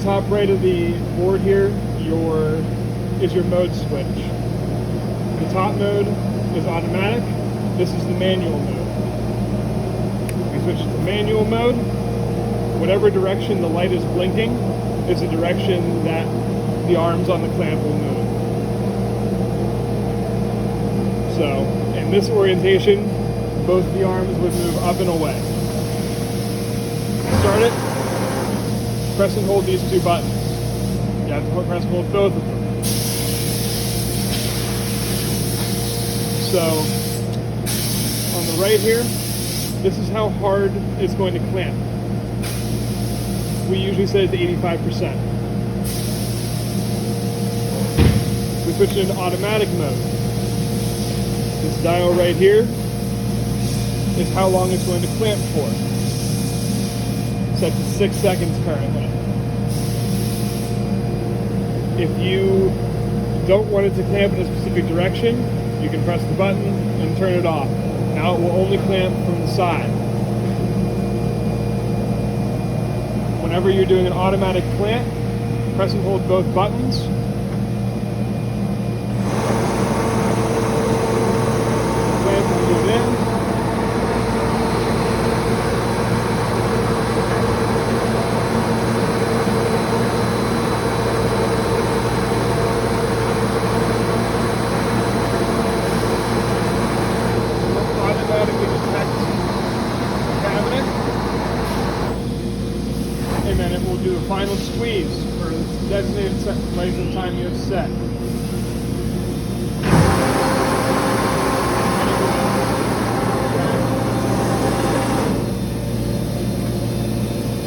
top right of the board here, is your mode switch. The top mode is automatic. This is the manual mode. We switch to manual mode. Whatever direction the light is blinking is the direction that the arms on the clamp will move. So, in this orientation, both the arms would move up and away. Start it. Press and hold these two buttons. You have to press and hold both of them. So, on the right here, this is how hard it's going to clamp. We usually set it to 85%. We switch it into automatic mode. This dial right here is how long it's going to clamp for. Set to 6 seconds currently. If you don't want it to clamp in a specific direction, you can press the button and turn it off. Now it will only clamp from the side. Whenever you're doing an automatic clamp, press and hold both buttons. Clamp will move in. Automatically detect the cabinet. And then it will do a final squeeze for the designated length of time you have set.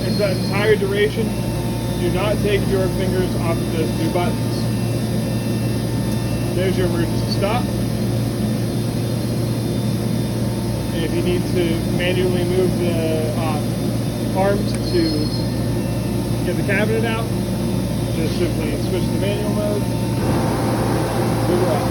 And that entire duration, do not take your fingers off of those two buttons. There's your emergency stop. And if you need to manually move the arms to get the cabinet out, just simply switch to manual mode. Good luck.